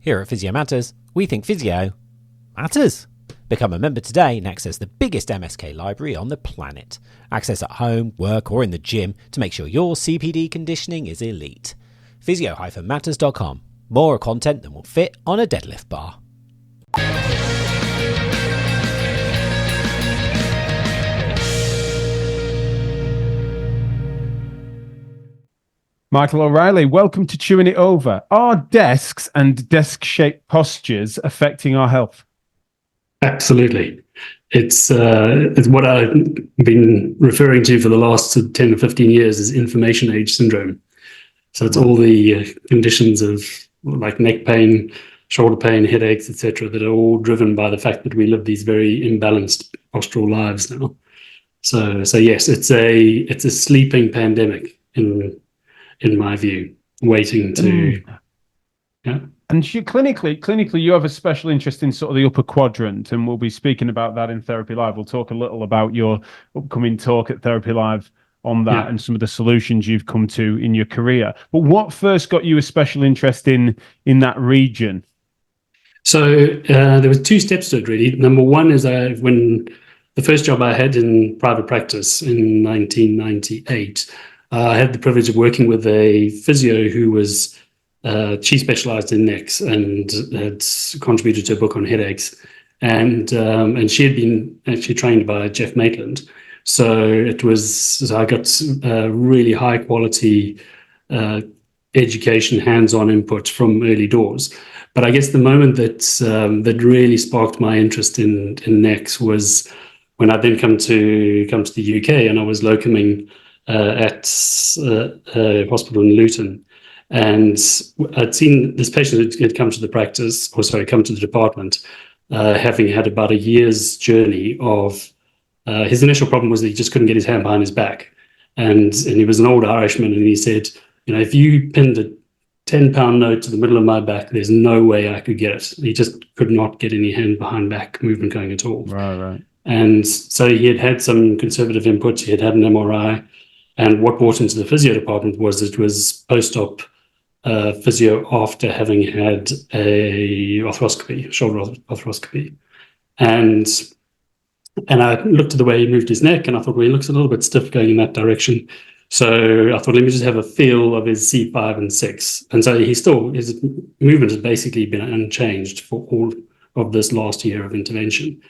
Here at Physio Matters, we think physio matters. Become a member today and access the biggest MSK library on the planet. Access at home, work or in the gym to make sure your CPD conditioning is elite. Physio-matters.com. More content than will fit on a deadlift bar. Michael O'Reilly, welcome to Chewing It Over. Are desks and desk-shaped postures affecting our health? Absolutely. It's what I've been referring to for the last 10 or 15 years is information age syndrome. So it's all the conditions of like neck pain, shoulder pain, headaches, etc., that are all driven by the fact that we live these very imbalanced postural lives now. So yes, it's a sleeping pandemic in my view, waiting to, yeah. And clinically, you have a special interest in sort of the upper quadrant, and we'll be speaking about that in Therapy Live. We'll talk a little about your upcoming talk at Therapy Live on that and some of the solutions you've come to in your career. But what first got you a special interest in that region? So there was two steps to it, really. Number one is when the first job I had in private practice in 1998, I had the privilege of working with a physio who was she specialized in necks and had contributed to a book on headaches, and she had been actually trained by Jeff Maitland. So I got really high quality education, hands-on input from early doors. But I guess the moment that really sparked my interest in necks was when I then come to the UK, and I was locuming at a hospital in Luton, and I'd seen this patient who had come to the department, having had about a year's journey of his initial problem was that he just couldn't get his hand behind his back, and he was an old Irishman, and he said, if you pinned a 10-pound note to the middle of my back, there's no way I could get it. He just could not get any hand behind back movement going at all. Right. And so he had some conservative input. He had an MRI. And what brought into the physio department was it was post-op physio after having had a shoulder arthroscopy. And I looked at the way he moved his neck, and I thought, well, he looks a little bit stiff going in that direction. So I thought, let me just have a feel of his C5 and 6. And so his movement has basically been unchanged for all of this last year of intervention.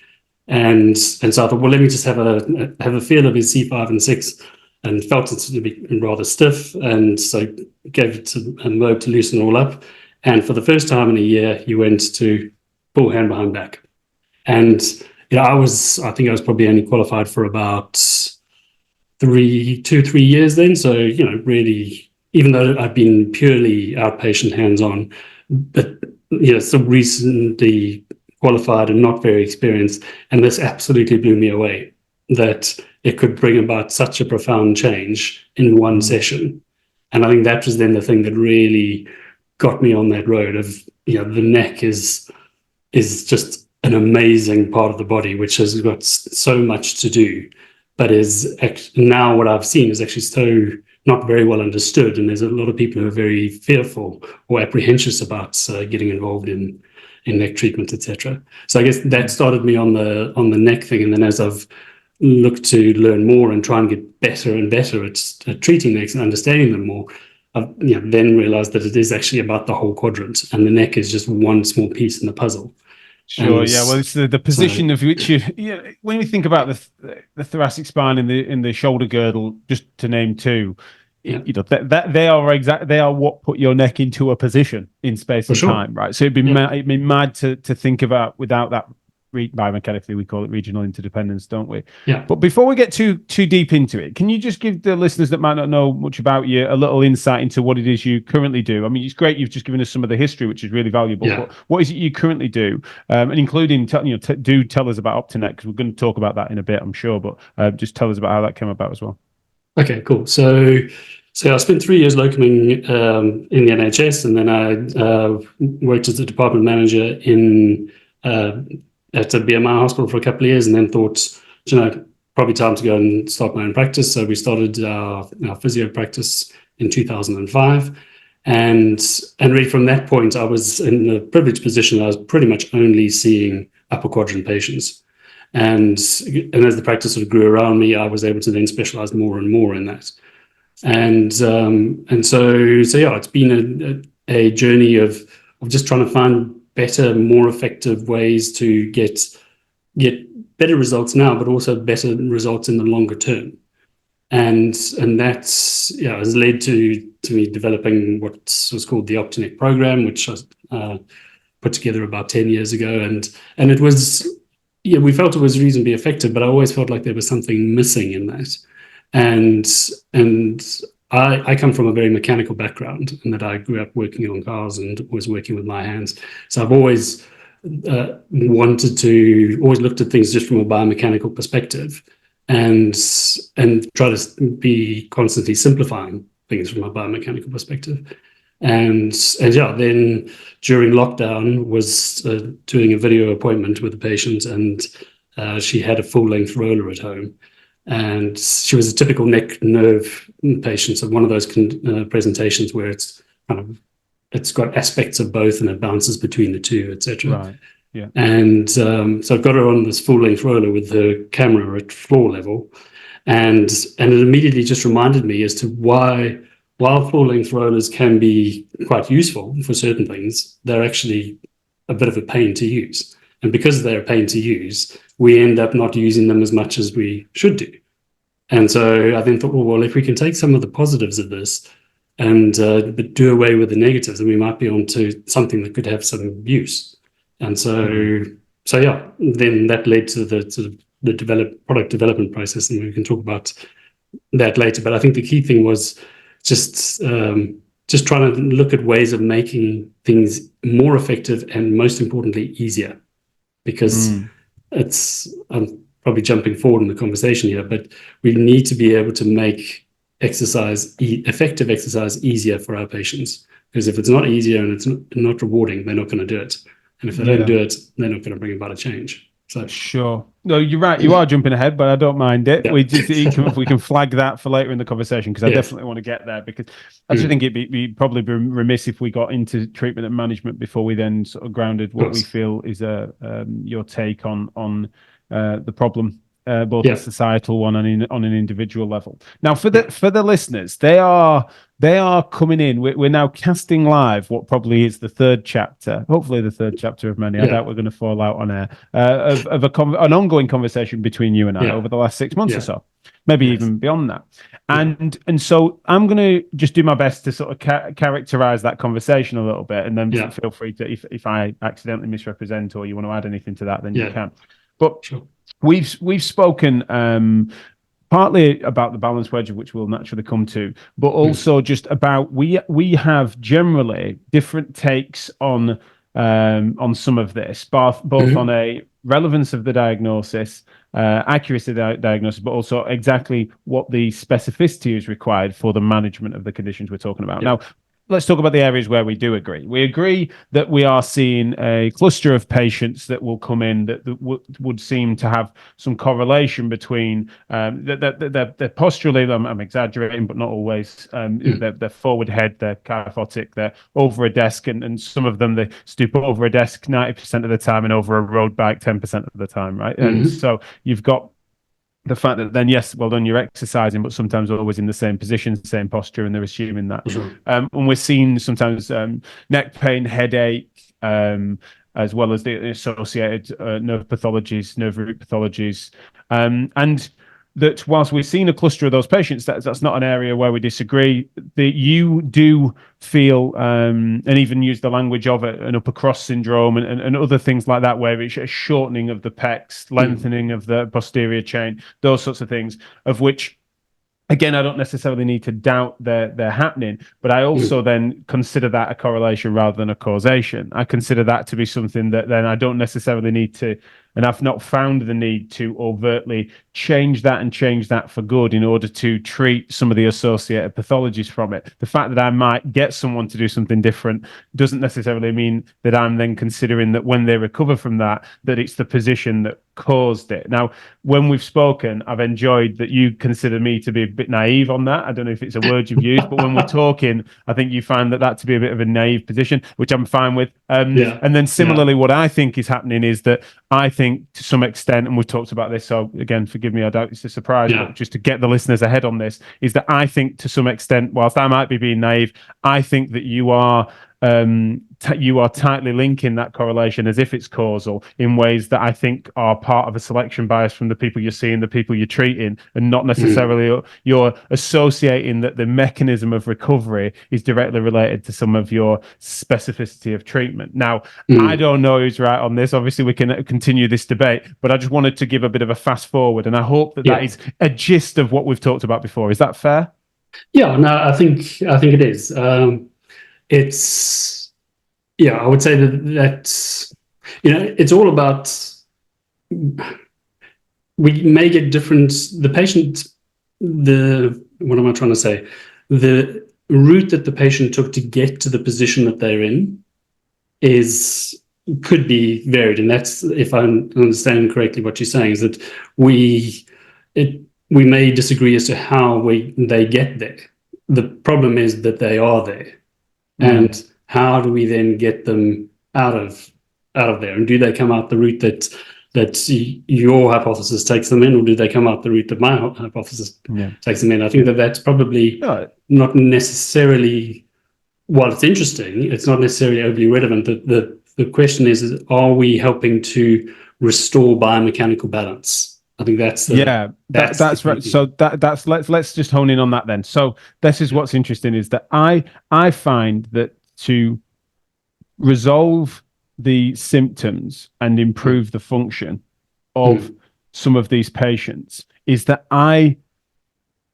And so I thought, well, let me just have a feel of his C5 and 6. And felt it to be rather stiff, and so gave it a mode to loosen all up. And for the first time in a year, he went to full hand behind back. And I think I was probably only qualified for about 2-3 years then. So really, even though I've been purely outpatient hands-on, but still recently qualified and not very experienced, and this absolutely blew me away, that it could bring about such a profound change in one session. And I think that was then the thing that really got me on that road of, the neck is just an amazing part of the body, which has got so much to do, but is now what I've seen is actually so not very well understood. And there's a lot of people who are very fearful or apprehensive about getting involved in neck treatment, etc. So I guess that started me on the neck thing. And then as I've look to learn more and try and get better and better at treating necks and understanding them more, I've then realized that it is actually about the whole quadrant, and the neck is just one small piece in the puzzle. Sure, yeah. Well, it's the position of which when you think about the thoracic spine and the shoulder girdle, just to name two, that they are what put your neck into a position in space and time, right? So it'd be mad to think about without that. Biomechanically, we call it regional interdependence, don't we? Yeah. But before we get too deep into it, can you just give the listeners that might not know much about you a little insight into what it is you currently do? I mean, it's great you've just given us some of the history, which is really valuable. Yeah. But what is it you currently do, and including do tell us about OptiNet, because we're going to talk about that in a bit, I'm sure. But just tell us about how that came about as well. Okay, cool. So I spent 3 years locuming in the NHS, and then I worked as a department manager at a BMI hospital for a couple of years, and then thought, probably time to go and start my own practice. So we started our physio practice in 2005. And really from that point, I was in a privileged position. I was pretty much only seeing upper quadrant patients. And as the practice sort of grew around me, I was able to then specialize more and more in that. And so yeah, it's been a journey of just trying to find better, more effective ways to get better results now, but also better results in the longer term. And that's has led to me developing what was called the Optinet program, which I put together about 10 years ago, and it was we felt it was reasonably effective, but I always felt like there was something missing in that. And I come from a very mechanical background, in that I grew up working on cars and was working with my hands. So I've always always looked at things just from a biomechanical perspective, and try to be constantly simplifying things from a biomechanical perspective. And then during lockdown was doing a video appointment with a patient, and she had a full-length roller at home. And she was a typical neck nerve patient, so one of those presentations where it's got aspects of both and it bounces between the two, etc. Right. Yeah. And so I've got her on this full-length roller with her camera at floor level, and it immediately just reminded me as to why, while full-length rollers can be quite useful for certain things, they're actually a bit of a pain to use. And because they're a pain to use, we end up not using them as much as we should do. And so I then thought, well, if we can take some of the positives of this and but do away with the negatives, then we might be onto something that could have some use. And so yeah, then that led to the sort of the product development process, and we can talk about that later. But I think the key thing was just trying to look at ways of making things more effective and, most importantly, easier. Because I'm probably jumping forward in the conversation here, but we need to be able to make effective exercise easier for our patients. Because if it's not easier and it's not rewarding, they're not going to do it. And if they don't do it, they're not going to bring about a change. So sure. No, you're right. You are jumping ahead, but I don't mind it. Yeah. We can flag that for later in the conversation, because I definitely want to get there, because I just think it'd be probably be remiss if we got into treatment and management before we then sort of grounded what we feel is your take on the problem, both a societal one and on an individual level. Now, for the listeners, they are coming in. We're now casting live what probably is the third chapter, hopefully the third chapter of many. I doubt we're going to fall out on air of an ongoing conversation between you and I over the last 6 months or so, maybe even beyond that. And so I'm going to just do my best to sort of characterize that conversation a little bit, and then feel free to, if I accidentally misrepresent or you want to add anything to that, then you can. But we've spoken partly about the balance wedge, which we'll naturally come to, but also just about we have generally different takes on some of this, both on a relevance of the diagnosis, accuracy of the diagnosis, but also exactly what the specificity is required for the management of the conditions we're talking about. Now, let's talk about the areas where we do agree. We agree that we are seeing a cluster of patients that will come in that would seem to have some correlation between their posturally, I'm exaggerating, but not always, their forward head, they're kyphotic, they're over a desk, and some of them, they stoop over a desk 90% of the time and over a road bike 10% of the time, right? And so you've got the fact that then, yes, well done, you're exercising, but sometimes always in the same position, same posture, and they're assuming that. And we're seeing sometimes neck pain, headache, as well as the associated nerve pathologies, nerve root pathologies. And that whilst we've seen a cluster of those patients, that's not an area where we disagree. That you do feel, and even use the language of it, an upper cross syndrome and other things like that, where it's a shortening of the pecs, lengthening of the posterior chain, those sorts of things, of which, again, I don't necessarily need to doubt they're happening, but I also then consider that a correlation rather than a causation. I consider that to be something that then I don't necessarily need to and I've not found the need to overtly change that for good in order to treat some of the associated pathologies from it. The fact that I might get someone to do something different doesn't necessarily mean that I'm then considering that when they recover from that it's the position that caused it. Now, when we've spoken, I've enjoyed that you consider me to be a bit naive on that. I don't know if it's a word you've used, but when we're talking, I think you find that to be a bit of a naive position, which I'm fine with. And then similarly, what I think is happening is that I think to some extent, and we've talked about this, so again, forgive me, I doubt it's a surprise, but just to get the listeners ahead on this, is that I think to some extent, whilst I might be being naive, I think that you are tightly linking that correlation as if it's causal in ways that I think are part of a selection bias from the people you're seeing, the people you're treating, and not necessarily you're associating that the mechanism of recovery is directly related to some of your specificity of treatment. Now, I don't know who's right on this. Obviously, we can continue this debate, but I just wanted to give a bit of a fast forward, and I hope that is a gist of what we've talked about before. Is that fair? Yeah, no, I think it is. It's I would say that's it's all about, we may get different, the patient, what am I trying to say, the route that the patient took to get to the position that they're in could be varied, and that's, if I understand correctly what you're saying, is that we may disagree as to how they get there. The problem is that they are there. And how do we then get them out of there? And do they come out the route that your hypothesis takes them in, or do they come out the route that my hypothesis takes them in? I think that's probably not necessarily, while it's interesting, it's not necessarily overly relevant. The question is, are we helping to restore biomechanical balance? I think that's that's right. So that's let's just hone in on that then. So this is what's interesting, is that I find that to resolve the symptoms and improve the function of some of these patients is that I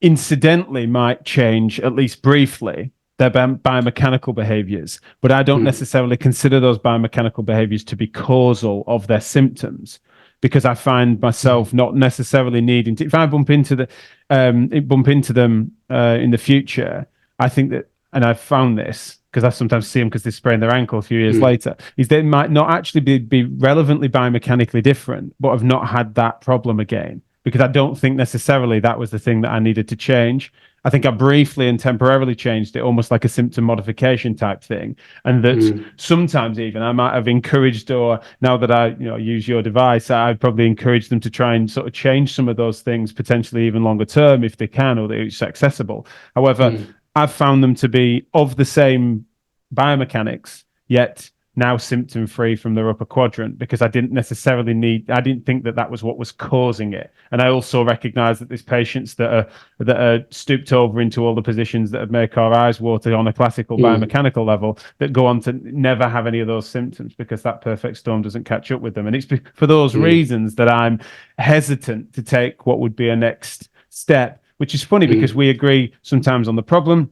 incidentally might change, at least briefly, their biomechanical behaviors, but I don't necessarily consider those biomechanical behaviors to be causal of their symptoms, because I find myself not necessarily needing to, if I bump into them in the future, I think that, and I've found this because I sometimes see them because they sprain their ankle a few years later, is they might not actually be relevantly biomechanically different, but have not had that problem again, because I don't think necessarily that was the thing that I needed to change. I think I briefly and temporarily changed it, almost like a symptom modification type thing. And that sometimes even I might have encouraged, or now that I use your device, I'd probably encourage them to try and sort of change some of those things, potentially even longer term if they can, or that it's accessible. However, I've found them to be of the same biomechanics, yet now symptom free from their upper quadrant, because I didn't think that was what was causing it. And I also recognize that there's patients that are stooped over into all the positions that make our eyes water on a classical biomechanical level, that go on to never have any of those symptoms because that perfect storm doesn't catch up with them. And it's for those reasons that I'm hesitant to take what would be a next step, which is funny because we agree sometimes on the problem.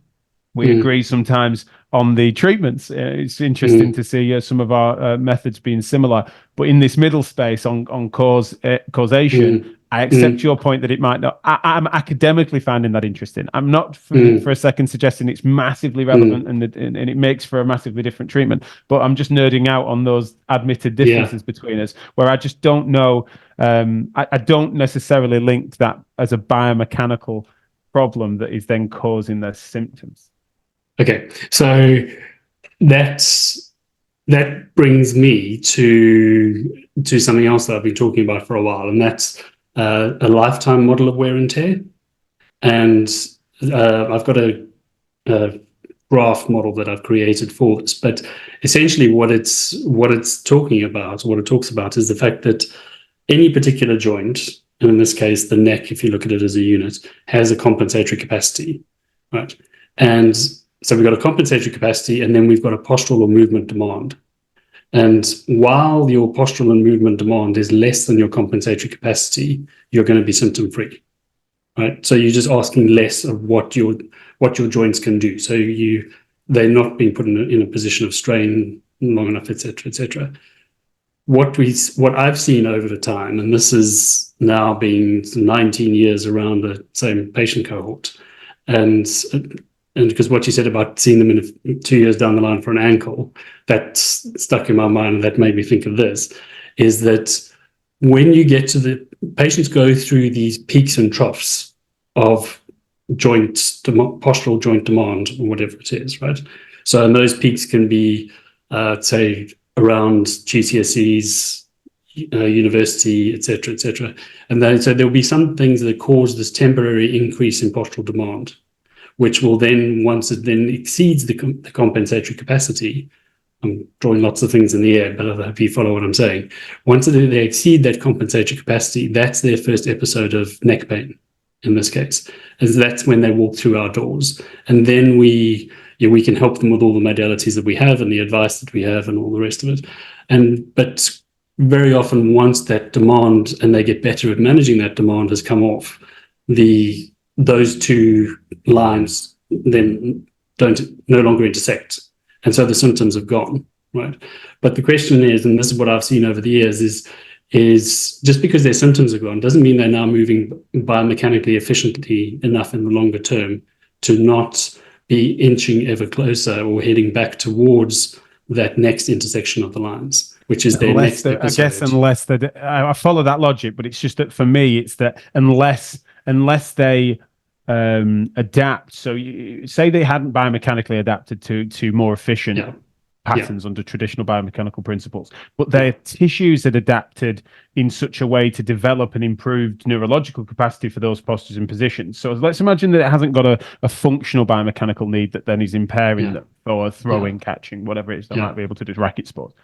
We agree sometimes on the treatments. It's interesting to see some of our methods being similar, but in this middle space on causation, I accept your point that it might not. I'm academically finding that interesting. I'm not for a second suggesting it's massively relevant and it makes for a massively different treatment, but I'm just nerding out on those admitted differences between us, where I just don't know. I don't necessarily link that as a biomechanical problem that is then causing their symptoms. Okay, so that brings me to something else that I've been talking about for a while, and that's a lifetime model of wear and tear. And I've got a graph model that I've created for this, but essentially what it talks about is the fact that any particular joint, and in this case the neck, if you look at it as a unit, has a compensatory capacity, right? And so we've got a compensatory capacity, and then we've got a postural or movement demand. And while your postural and movement demand is less than your compensatory capacity, you're going to be symptom-free, right? So you're just asking less of what your joints can do. So they're not being put in a position of strain long enough, etc., etc. what I've seen over the time, and this is now being 19 years around the same patient cohort, and because what you said about seeing them in 2 years down the line for an ankle, that stuck in my mind, and that made me think of this, is that when you get to the patients go through these peaks and troughs of postural joint demand, or whatever it is, right? So, and those peaks can be, say, around GCSEs, university, etc. And then, so there'll be some things that cause this temporary increase in postural demand, which will then, once it then exceeds the compensatory capacity, I'm drawing lots of things in the air, but I hope you follow what I'm saying. Once they exceed that compensatory capacity, that's their first episode of neck pain, in this case. And that's when they walk through our doors. And then we can help them with all the modalities that we have and the advice that we have and all the rest of it. But very often, once that demand, and they get better at managing that demand, has come off, those two lines then no longer intersect. And so the symptoms have gone, right? But the question is, and this is what I've seen over the years, is just because their symptoms are gone doesn't mean they're now moving biomechanically efficiently enough in the longer term to not be inching ever closer or heading back towards that next intersection of the lines, which is their next episode. I guess unless I follow that logic, but it's just that for me, it's that unless they adapt. So say they hadn't biomechanically adapted to more efficient patterns under traditional biomechanical principles, but their tissues had adapted in such a way to develop an improved neurological capacity for those postures and positions. So let's imagine that it hasn't got a functional biomechanical need that then is impairing them for throwing, catching, whatever it is they might be able to do, racket sports.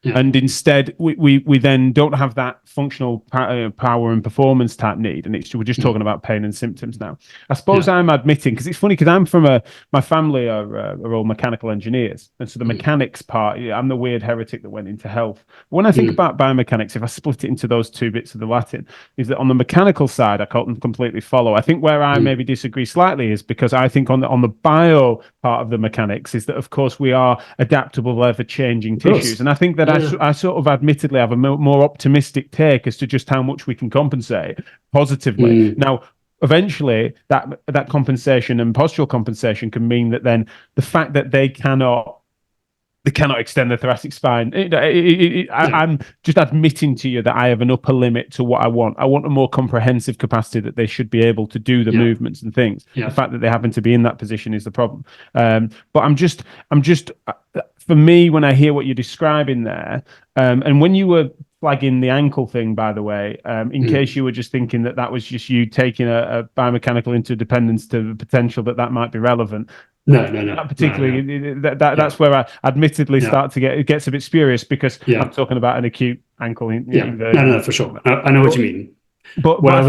And instead, we then don't have that functional power and performance type need, and we're just talking about pain and symptoms now. I suppose I'm admitting, because it's funny, because I'm from my family are all mechanical engineers, and so the mechanics part, I'm the weird heretic that went into health. But when I think about biomechanics, if I split it into those two bits of the Latin, is that on the mechanical side, I can't completely follow. I think where I maybe disagree slightly is because I think on the bio part of the mechanics is that, of course, we are adaptable, ever-changing tissues, and I think that I sort of admittedly have a more optimistic take as to just how much we can compensate positively. Now, eventually, that compensation and postural compensation can mean that then the fact that they cannot extend the thoracic spine. I'm just admitting to you that I have an upper limit to what I want. I want a more comprehensive capacity that they should be able to do the movements and things. The fact that they happen to be in that position is the problem. But I'm just for me, when I hear what you're describing there, and when you were flagging the ankle thing, by the way, in case you were just thinking that was just you taking a biomechanical interdependence to the potential that might be relevant. No. Not particularly. That's where I admittedly start to it gets a bit spurious because I'm talking about an acute ankle inversion. No, for sure. I know what you mean. But what I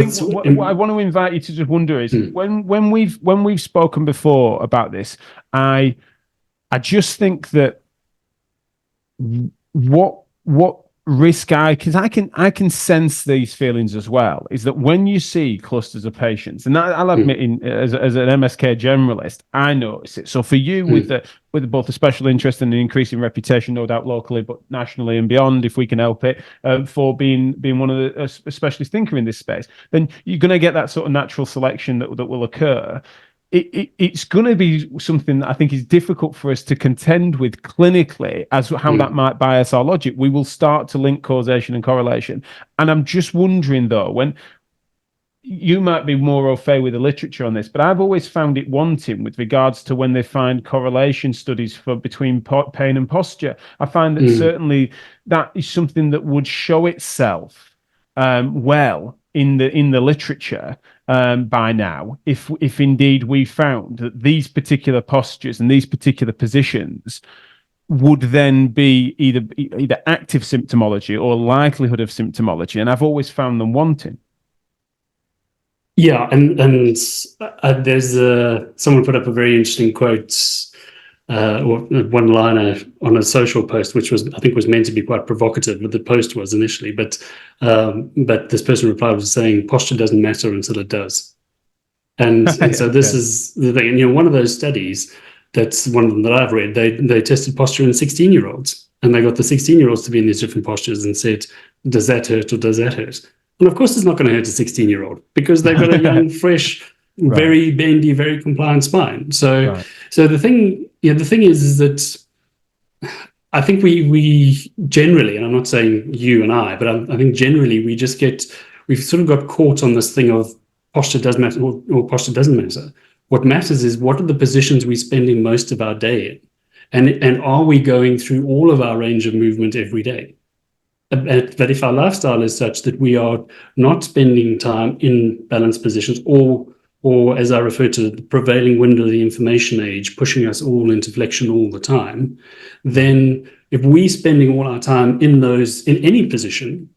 want to invite you to just wonder is when we've spoken before about this, I just think that what risk because I can sense these feelings as well, is that when you see clusters of patients, and I'll admit as an MSK generalist, I notice it. So for you with both a special interest and an increasing reputation, no doubt locally, but nationally and beyond, if we can help it, for being one of a specialist thinker in this space, then you're going to get that sort of natural selection that will occur. It's going to be something that I think is difficult for us to contend with clinically as how that might bias our logic. We will start to link causation and correlation. And I'm just wondering, though, when you might be more au fait with the literature on this, but I've always found it wanting with regards to when they find correlation studies between pain and posture. I find that certainly that is something that would show itself well in the literature by now, if indeed we found that these particular postures and these particular positions would then be either active symptomology or likelihood of symptomology, and I've always found them wanting. Yeah, and there's someone put up a very interesting quote, or one-liner on a social post, which I think was meant to be quite provocative, but the post was initially. But this person replied was saying, posture doesn't matter until it does. And so this is the thing. And one of those studies, that's one of them that I've read, they tested posture in 16-year-olds. and they got the 16-year-olds to be in these different postures and said, does that hurt or does that hurt? And of course, it's not going to hurt a 16-year-old because they've got a young, fresh, very bendy, very compliant spine. So, so the thing is that I think we generally, and I'm not saying you and I, but I think generally we've sort of got caught on this thing of posture does matter or posture doesn't matter. What matters is what are the positions we're spending most of our day in, and are we going through all of our range of movement every day? But if our lifestyle is such that we are not spending time in balanced positions, or as I refer to the prevailing wind of the information age, pushing us all into flexion all the time, then if we're spending all our time in any position,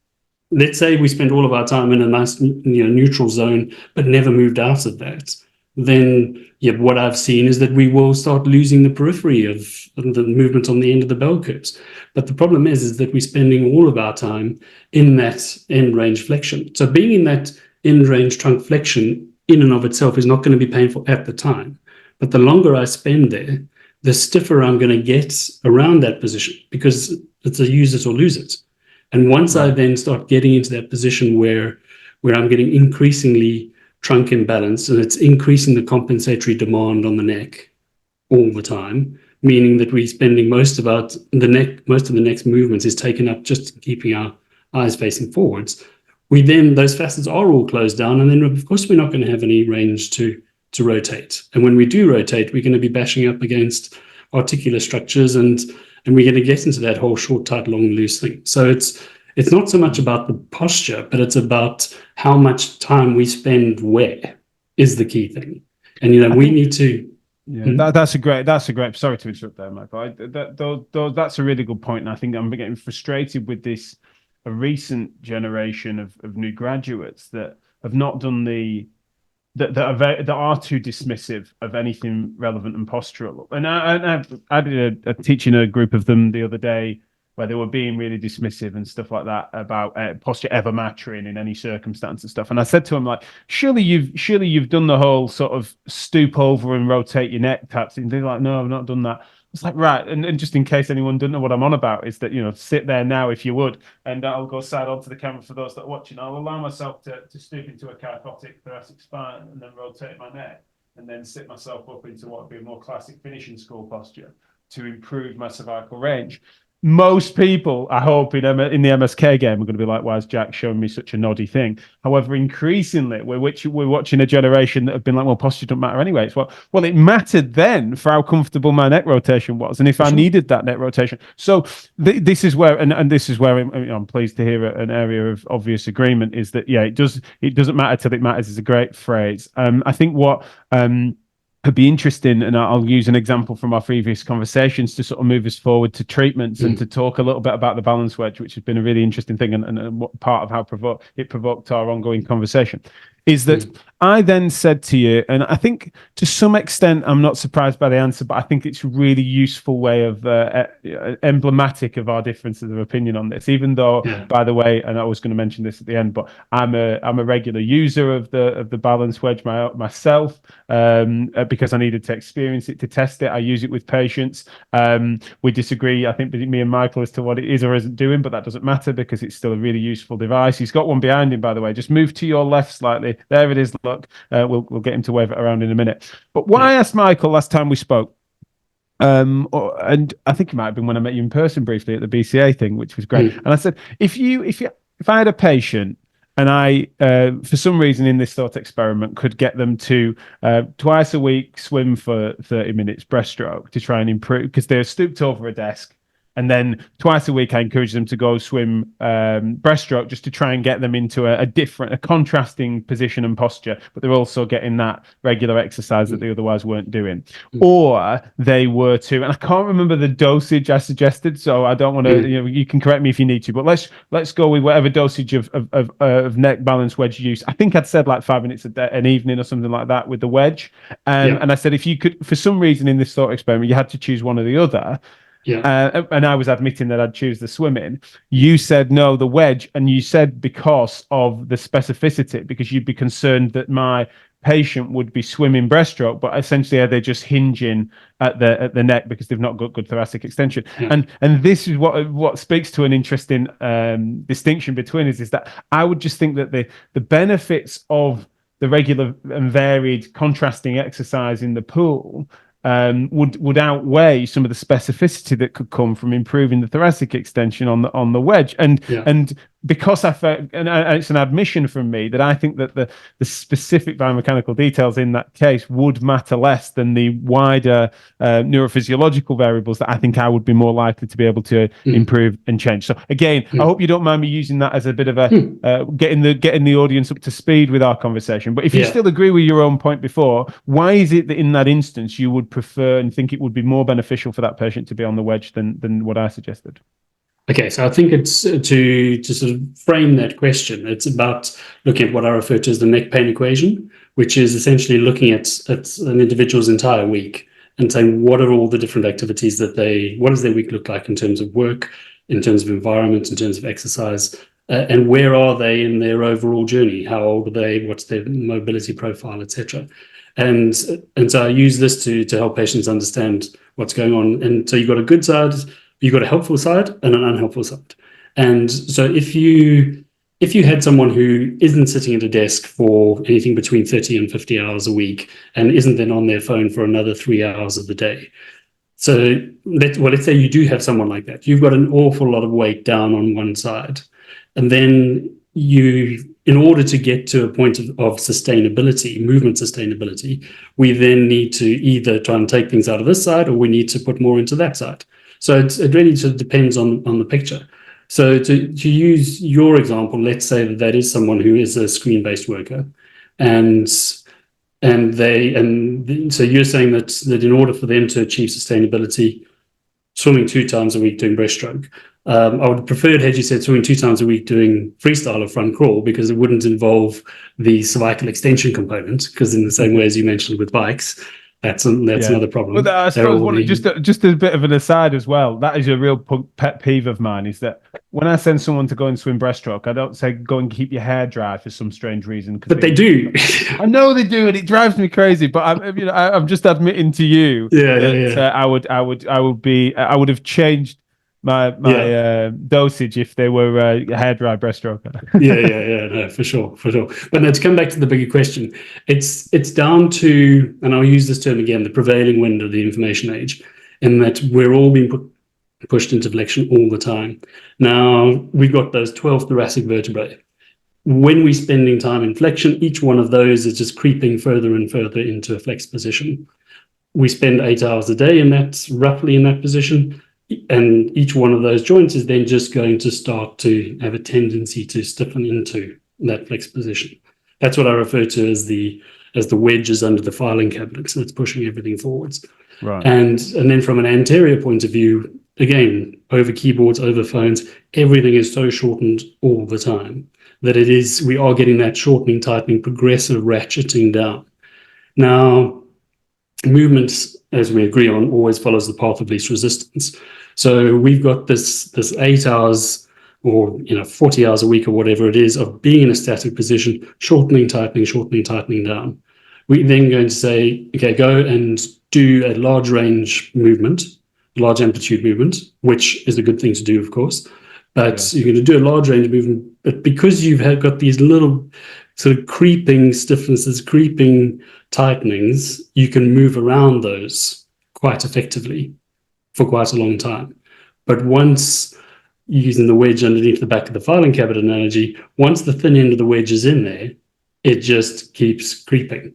let's say we spend all of our time in a nice, neutral zone, but never moved out of that, then what I've seen is that we will start losing the periphery of the movement on the end of the bell curves. But the problem is that we're spending all of our time in that end range flexion. So being in that end range trunk flexion in and of itself is not going to be painful at the time. But the longer I spend there, the stiffer I'm going to get around that position, because it's a use it or lose it. And once I then start getting into that position where I'm getting increasingly trunk imbalance, and it's increasing the compensatory demand on the neck all the time, meaning that we're spending most of the next movements is taken up just keeping our eyes facing forwards. Those facets are all closed down, and then of course we're not going to have any range to rotate. And when we do rotate, we're going to be bashing up against articular structures, and we're going to get into that whole short, tight, long, loose thing. So it's not so much about the posture, but it's about how much time we spend where is the key thing. And we need to. Yeah, that's a great. Sorry to interrupt there, Michael. That's a really good point, and I think I'm getting frustrated with this. A recent generation of new graduates that have not done that are too dismissive of anything relevant and postural. And I did a teaching a group of them the other day where they were being really dismissive and stuff like that about posture ever mattering in any circumstance and stuff. And I said to them, like, surely you've done the whole sort of stoop over and rotate your neck type thing. They're like, no, I've not done that. It's like, right, and just in case anyone doesn't know what I'm on about, is that, sit there now if you would, and I'll go side on to the camera for those that are watching. I'll allow myself to stoop into a kyphotic thoracic spine and then rotate my neck, and then sit myself up into what would be a more classic finishing school posture to improve my cervical range. Most people, I hope, in the MSK game are going to be like, why is Jack showing me such a noddy thing? However, increasingly, we're watching a generation that have been like, well, posture doesn't matter anyway. It's well, it mattered then for how comfortable my neck rotation was, and if I needed that neck rotation. So this is where, and this is where I'm pleased to hear an area of obvious agreement is that, it doesn't matter till it matters is a great phrase. I think what could be interesting, and I'll use an example from our previous conversations to sort of move us forward to treatments and to talk a little bit about the balance wedge, which has been a really interesting thing and what part of how it provoked our ongoing conversation. Is that I then said to you, and I think to some extent I'm not surprised by the answer, but I think it's a really useful way of emblematic of our differences of opinion on this. Even though, by the way, and I was going to mention this at the end, but I'm a regular user of the balance wedge myself because I needed to experience it to test it. I use it with patients. We disagree, I think, me and Michael as to what it is or isn't doing, but that doesn't matter because it's still a really useful device. He's got one behind him, by the way. Just move to your left slightly. There it is. Look, we'll get him to wave it around in a minute. But what I asked Michael last time we spoke, and I think it might have been when I met you in person briefly at the BCA thing, which was great. And I said, if I had a patient and I, for some reason in this thought experiment, could get them to twice a week swim for 30 minutes breaststroke to try and improve, because they're stooped over a desk. And then twice a week, I encourage them to go swim breaststroke just to try and get them into a contrasting position and posture, but they're also getting that regular exercise that they otherwise weren't doing. Or they were to, and I can't remember the dosage I suggested, so I don't want to, you can correct me if you need to, but let's go with whatever dosage of neck balance wedge use. I think I'd said like 5 minutes an evening or something like that with the wedge. And I said, if you could, for some reason in this thought experiment, you had to choose one or the other. And I was admitting that I'd choose the swimming. You said no, the wedge, and you said because of the specificity, because you'd be concerned that my patient would be swimming breaststroke, but essentially are they just hinging at the neck because they've not got good thoracic extension? Yeah. And this is what speaks to an interesting distinction between us, is that I would just think that the benefits of the regular and varied contrasting exercise in the pool would outweigh some of the specificity that could come from improving the thoracic extension on the wedge. And because and it's an admission from me that I think that the specific biomechanical details in that case would matter less than the wider neurophysiological variables that I think I would be more likely to be able to improve and change. So again, I hope you don't mind me using that as a bit of a getting the audience up to speed with our conversation. But if you still agree with your own point before, why is it that in that instance you would prefer and think it would be more beneficial for that patient to be on the wedge than what I suggested? Okay, so I think it's to sort of frame that question. It's about looking at what I refer to as the neck pain equation, which is essentially looking at an individual's entire week and saying what are all the different activities what does their week look like in terms of work, in terms of environment, in terms of exercise, and where are they in their overall journey? How old are they? What's their mobility profile, etc. And so I use this to help patients understand what's going on. And so you've got a good side, you've got a helpful side and an unhelpful side. And so if you had someone who isn't sitting at a desk for anything between 30 and 50 hours a week and isn't then on their phone for another 3 hours of the day. So let's say you do have someone like that. You've got an awful lot of weight down on one side. And then in order to get to a point of sustainability, movement sustainability, we then need to either try and take things out of this side or we need to put more into that side. So it really sort of depends on the picture. So to use your example, let's say that is someone who is a screen-based worker, and so you're saying that in order for them to achieve sustainability, swimming 2 times a week doing breaststroke. I would have preferred had you said swimming 2 times a week doing freestyle or front crawl, because it wouldn't involve the cervical extension component, because in the same way as you mentioned with bikes, that's another problem. Well, I suppose just a bit of an aside as well, that is a real pet peeve of mine, is that when I send someone to go and swim breaststroke, I don't say go and keep your hair dry for some strange reason. But they do. I know they do, and it drives me crazy. But I'm just admitting to you that I would have changed my dosage if they were a hair dry breaststroker. No, for sure. But now to come back to the bigger question, it's down to, and I'll use this term again, the prevailing wind of the information age, in that we're all being pushed into flexion all the time. Now we've got those 12 thoracic vertebrae. When we're spending time in flexion, each one of those is just creeping further and further into a flexed position. We spend 8 hours a day, and that's roughly in that position. And each one of those joints is then just going to start to have a tendency to stiffen into that flexed position. That's what I refer to as the wedges under the filing cabinet. So it's pushing everything forwards. Right. And then from an anterior point of view, again, over keyboards, over phones, everything is so shortened all the time that we are getting that shortening, tightening, progressive ratcheting down. Now, movement, as we agree on, always follows the path of least resistance. So we've got this 8 hours or 40 hours a week or whatever it is of being in a static position, shortening, tightening down. We're then going to say, okay, go and do a large range movement, large amplitude movement, which is a good thing to do, of course. But you're going to do a large range movement, but because you've got these little sort of creeping stiffnesses, creeping tightenings, you can move around those quite effectively for quite a long time. But once, using the wedge underneath the back of the filing cabinet analogy, once the thin end of the wedge is in there, it just keeps creeping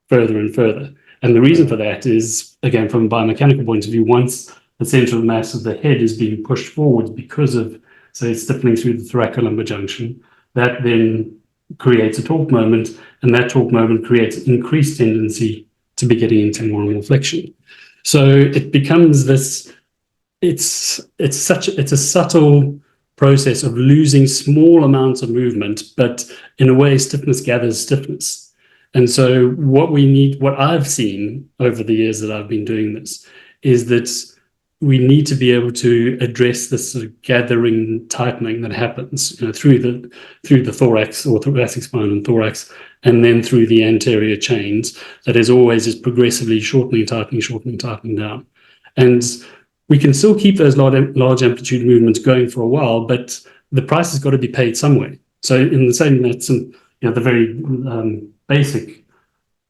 further and further. And the reason for that is, again, from a biomechanical point of view, once the center of mass of the head is being pushed forward because of, say, stiffening through the thoracolumbar junction, that then creates a torque moment, and that torque moment creates increased tendency to be getting into more and more flexion. So it becomes this, it's a subtle process of losing small amounts of movement, but in a way, stiffness gathers stiffness. And so what I've seen over the years that I've been doing this, is that we need to be able to address this sort of gathering tightening that happens, through the thorax or thoracic spine and thorax, and then through the anterior chains. That is always just progressively shortening, tightening down, and we can still keep those large amplitude movements going for a while, but the price has got to be paid somewhere. So in the same that's the very basic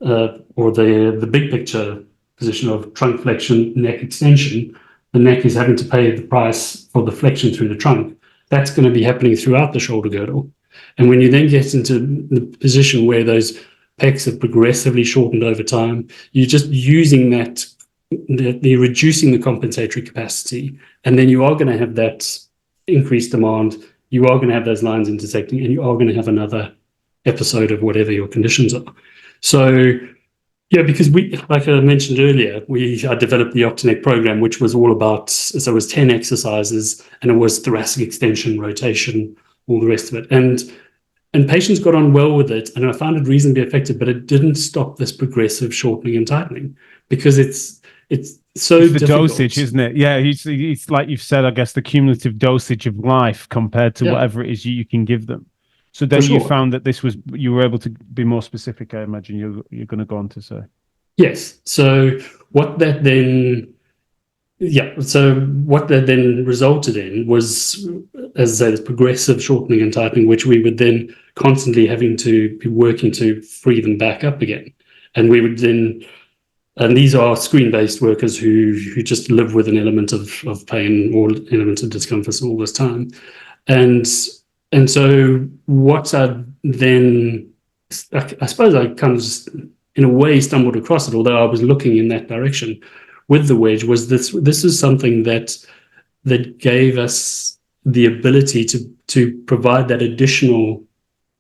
or the big picture position of trunk flexion, neck extension, the neck is having to pay the price for the flexion through the trunk. That's going to be happening throughout the shoulder girdle. And when you then get into the position where those pecs have progressively shortened over time, you're just using that, you're reducing the compensatory capacity, and then you are going to have that increased demand. You are going to have those lines intersecting, and you are going to have another episode of whatever your conditions are. So, yeah, because like I mentioned earlier, I developed the Octaneck program, which was all about, so it was 10 exercises, and it was thoracic extension, rotation, all the rest of it. And patients got on well with it, and I found it reasonably effective, but it didn't stop this progressive shortening and tightening, because it's so it's the difficult. dosage, isn't it? Yeah, it's like you've said, I guess, the cumulative dosage of life compared to whatever it is you can give them. So then you found that you were able to be more specific, I imagine you're going to go on to say. Yes. So what that then resulted in was, as I say, this progressive shortening and tightening, which we would then constantly having to be working to free them back up again. And we would then, and these are screen-based workers who just live with an element of pain or element of discomfort all this time. And so what I then, I suppose I kind of just, in a way, stumbled across it, although I was looking in that direction with the wedge, was this is something that gave us the ability to provide that additional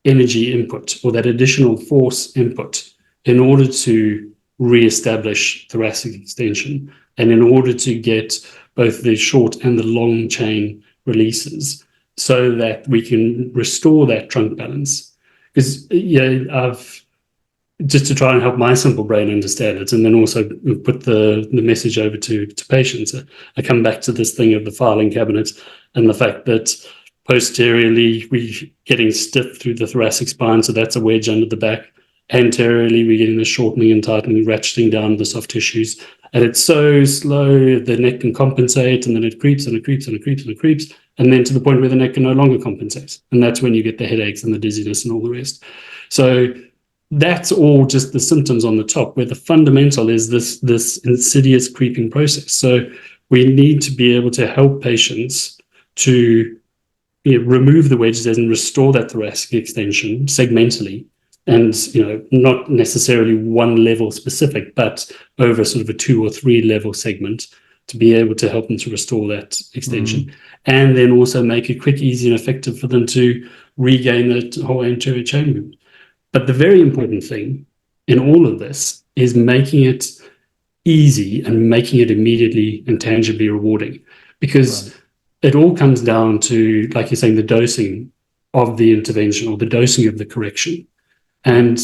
energy input or that additional force input in order to reestablish thoracic extension and in order to get both the short and the long chain releases, so that we can restore that trunk balance. Because I've just to try and help my simple brain understand it, and then also put the message over to patients. I come back to this thing of the filing cabinet and the fact that posteriorly we're getting stiff through the thoracic spine, so that's a wedge under the back. Anteriorly, we're getting the shortening and tightening, ratcheting down the soft tissues. And it's so slow, the neck can compensate, and then it creeps and it creeps and it creeps and it creeps, and then to the point where the neck can no longer compensate. And that's when you get the headaches and the dizziness and all the rest. So that's all just the symptoms on the top, where the fundamental is this insidious creeping process. So we need to be able to help patients to remove the wedges and restore that thoracic extension segmentally, and not necessarily one level specific, but over sort of a 2 or 3 level segment, to be able to help them to restore that extension, and then also make it quick, easy, and effective for them to regain that whole anterior chain movement. But the very important thing in all of this is making it easy and making it immediately and tangibly rewarding, because it all comes down to, like you're saying, the dosing of the intervention or the dosing of the correction. And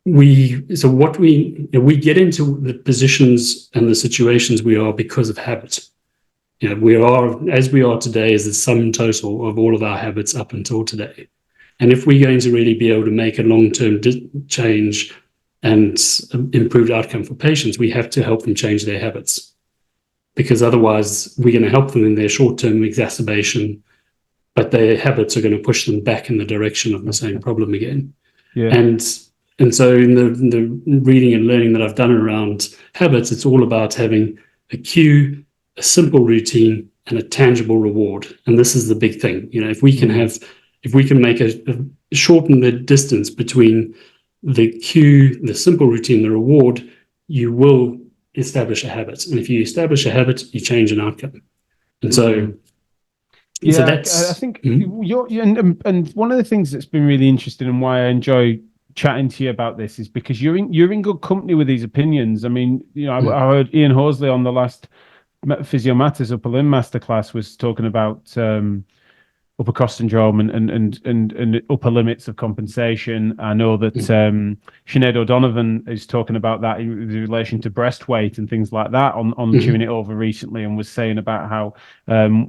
we get into the positions and the situations we are because of habit. We are, as we are today, is the sum total of all of our habits up until today. And if we're going to really be able to make a long-term change and improved outcome for patients, we have to help them change their habits, because otherwise we're going to help them in their short-term exacerbation, but their habits are going to push them back in the direction of the same problem again. Yeah. And so in the reading and learning that I've done around habits, it's all about having a cue, a simple routine, and a tangible reward. And this is the big thing. If we can make shorten the distance between the cue, the simple routine, the reward, you will establish a habit. And if you establish a habit, you change an outcome. And so that's, I think and one of the things that's been really interesting and why I enjoy chatting to you about this is because you're in good company with these opinions. I mean, I heard Ian Horsley on the last Physio Matters Upper Limb Masterclass was talking about upper cross syndrome and upper limits of compensation. I know that Sinead O'Donovan is talking about that in relation to breast weight and things like that on Chewing It Over recently, and was saying about how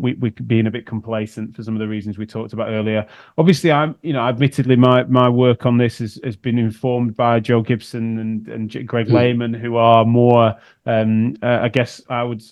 we being a bit complacent for some of the reasons we talked about earlier. Obviously, admittedly, my work on this has been informed by Joe Gibson and Greg Lehman, who are more, I guess I would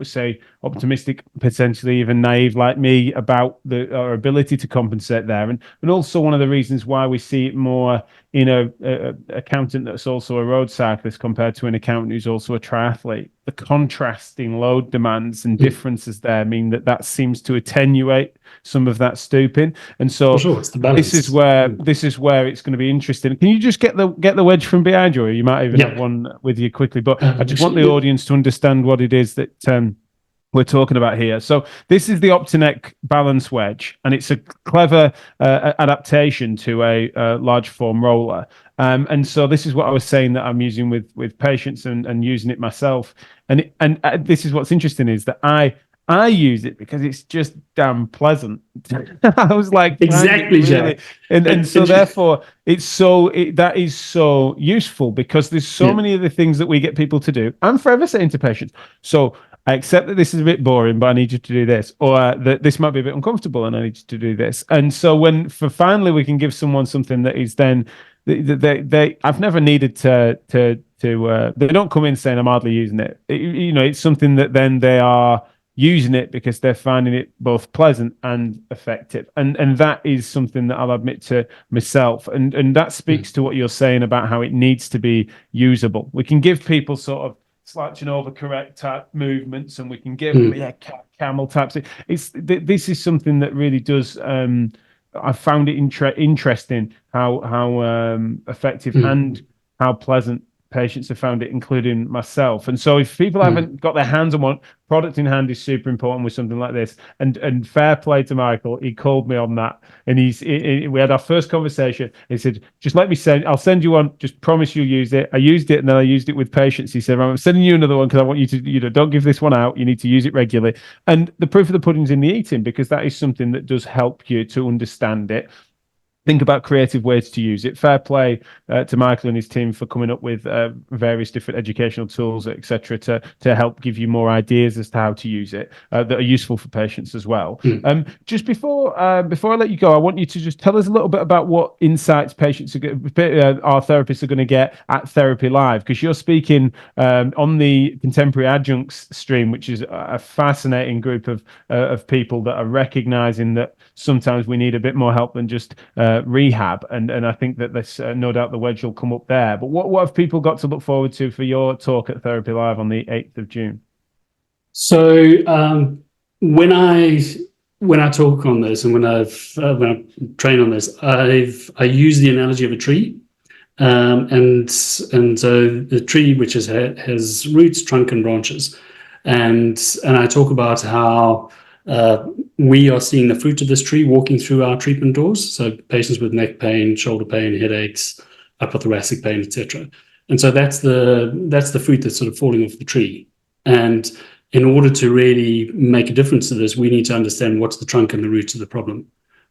say, optimistic, potentially even naive like me, about our ability to compensate there, and also one of the reasons why we see it more in a accountant that's also a road cyclist compared to an accountant who's also a triathlete. The contrasting load demands and differences there mean that seems to attenuate some of that stooping, and so it's the balance. this is where it's going to be interesting. Can you just get the wedge from behind you? Or you might even have one with you quickly, but I just want the audience to understand what it is that we're talking about here. So this is the Optineck balance wedge, and it's a clever adaptation to a large form roller. And so this is what I was saying that I'm using with patients and using it myself. And this is what's interesting, is that I use it because it's just damn pleasant. I was like, exactly, really, and so therefore that is so useful, because there's so many of the things that we get people to do. I'm forever saying to patients, so I accept that this is a bit boring, but I need you to do this, or that this might be a bit uncomfortable and I need you to do this. And so when finally we can give someone something that is then I've never needed to they don't come in saying I'm hardly using it. It's something that then they are using it because they're finding it both pleasant and effective, and that is something that I'll admit to myself, and that speaks to what you're saying about how it needs to be usable. We can give people sort of slouching over correct type movements, and we can give them camel types. This is something that really does. I found it interesting how effective and how pleasant patients have found it, including myself. And so if people haven't got their hands on one, product in hand is super important with something like this. And fair play to Michael, he called me on that, and we had our first conversation. He said, just let me I'll send you one, just promise you'll use it. I used it, and then I used it with patients. He said, I'm sending you another one because I want you to, don't give this one out. You need to use it regularly. And the proof of the pudding's in the eating, because that is something that does help you to understand it. Think about creative ways to use it. Fair play to Michael and his team for coming up with various different educational tools, etc., to help give you more ideas as to how to use it that are useful for patients as well. Just before I let you go, I want you to just tell us a little bit about what insights patients our therapists are going to get at Therapy Live, because you're speaking on the contemporary adjuncts stream, which is a fascinating group of people that are recognizing that sometimes we need a bit more help than just rehab, and I think that this no doubt the wedge will come up there. But what have people got to look forward to for your talk at Therapy Live on the 8th of June? So when I talk on this, and when I train on this, I use the analogy of a tree, and so the tree, which has roots, trunk, and branches, and I talk about how we are seeing the fruit of this tree walking through our treatment doors. So patients with neck pain, shoulder pain, headaches, upper thoracic pain, etc. And so that's the fruit that's sort of falling off the tree. And in order to really make a difference to this, we need to understand what's the trunk and the roots of the problem.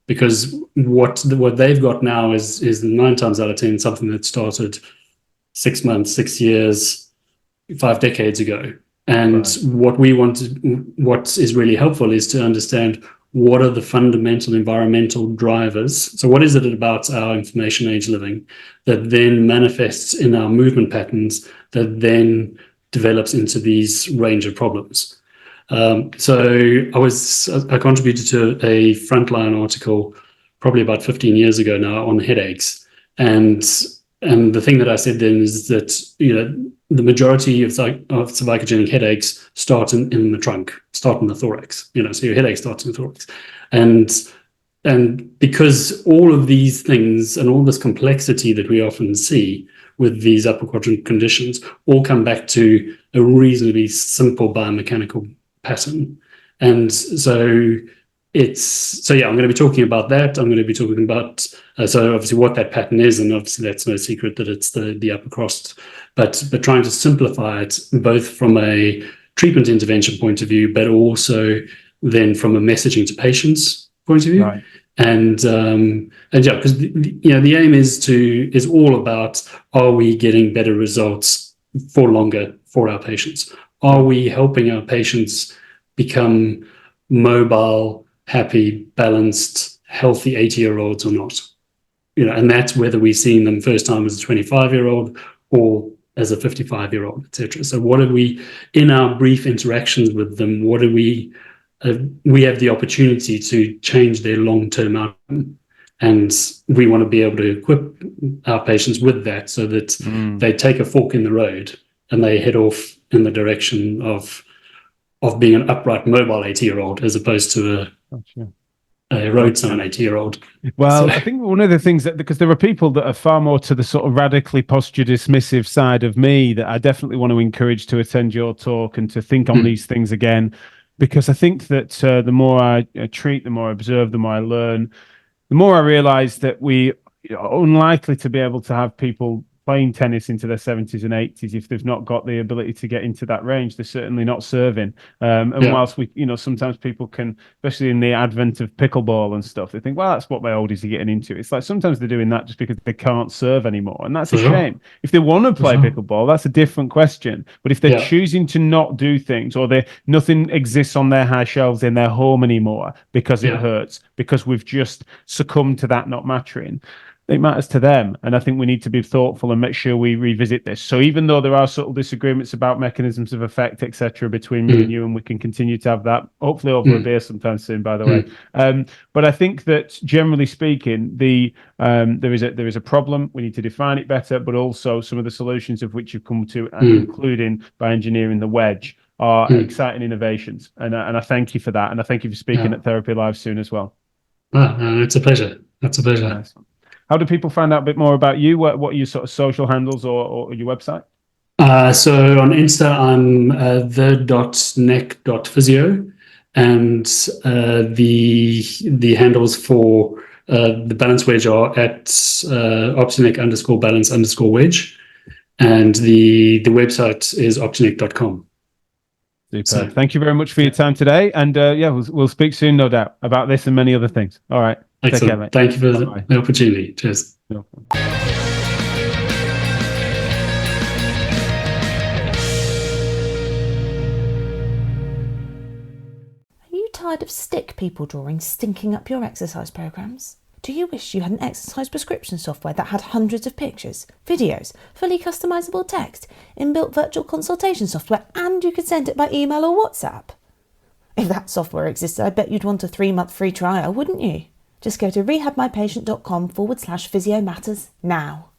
Because what they've got now is 9 times out of 10 something that started 6 months, 6 years, 5 decades ago. And what is really helpful is to understand what are the fundamental environmental drivers. So what is it about our information age living that then manifests in our movement patterns that then develops into these range of problems? So I contributed to a Frontline article probably about 15 years ago now on headaches. And the thing that I said then is that, the majority of cervicogenic headaches start in the trunk, start in the thorax, so your headache starts in the thorax. And because all of these things and all this complexity that we often see with these upper quadrant conditions all come back to a reasonably simple biomechanical pattern. And so I'm going to be talking about that. I'm going to be talking about so obviously what that pattern is, and obviously that's no secret that it's the upper cross, but trying to simplify it both from a treatment intervention point of view, but also then from a messaging to patients point of view. Right. And yeah, because the aim is all about, are we getting better results for longer for our patients? Are we helping our patients become mobile, happy, balanced, healthy 80-year-olds or not? And that's whether we're seeing them first time as a 25-year-old or as a 55-year-old, etc. So what are we, in our brief interactions with them, what do we have the opportunity to change their long-term outcome, and we want to be able to equip our patients with that so that they take a fork in the road and they head off in the direction of being an upright, mobile 80-year-old as opposed to a roadside 80-year-old. Well, I think one of the things that, because there are people that are far more to the sort of radically posture dismissive side of me, that I definitely want to encourage to attend your talk and to think on these things again, because I think that the more I treat, the more I observe, the more I learn, the more I realize that we are unlikely to be able to have people playing tennis into their 70s and 80s if they've not got the ability to get into that range. They're certainly not serving. Whilst we, sometimes people can, especially in the advent of pickleball and stuff, they think, well, that's what my oldies are getting into. It's like sometimes they're doing that just because they can't serve anymore, and that's a shame. If they want to play pickleball, that's a different question. But if they're choosing to not do things, or nothing exists on their high shelves in their home anymore because it hurts, because we've just succumbed to that not mattering, it matters to them. And I think we need to be thoughtful and make sure we revisit this. So even though there are subtle disagreements about mechanisms of effect, etc., between me and you, and we can continue to have that, hopefully over a beer sometime soon, by the way. But I think that generally speaking, there is a problem. We need to define it better, but also some of the solutions of which you've come to, including by engineering the wedge, are exciting innovations. And I thank you for that. And I thank you for speaking at Therapy Live soon as well. It's a pleasure. It's a pleasure. Nice. How do people find out a bit more about you? What are your sort of social handles or your website? So on Insta, I'm the.neck.physio, and the handles for the balance wedge are at optineck_balance_wedge, and the website is optineck.com. Super. So, thank you very much for your time today, and we'll speak soon, no doubt, about this and many other things. All right. Excellent. Take care, mate. Thank you for the opportunity. Cheers. No. Are you tired of stick people drawings stinking up your exercise programs? Do you wish you had an exercise prescription software that had hundreds of pictures, videos, fully customizable text, inbuilt virtual consultation software, and you could send it by email or WhatsApp? If that software existed, I bet you'd want a 3-month free trial, wouldn't you? Just go to rehabmypatient.com/physio matters now.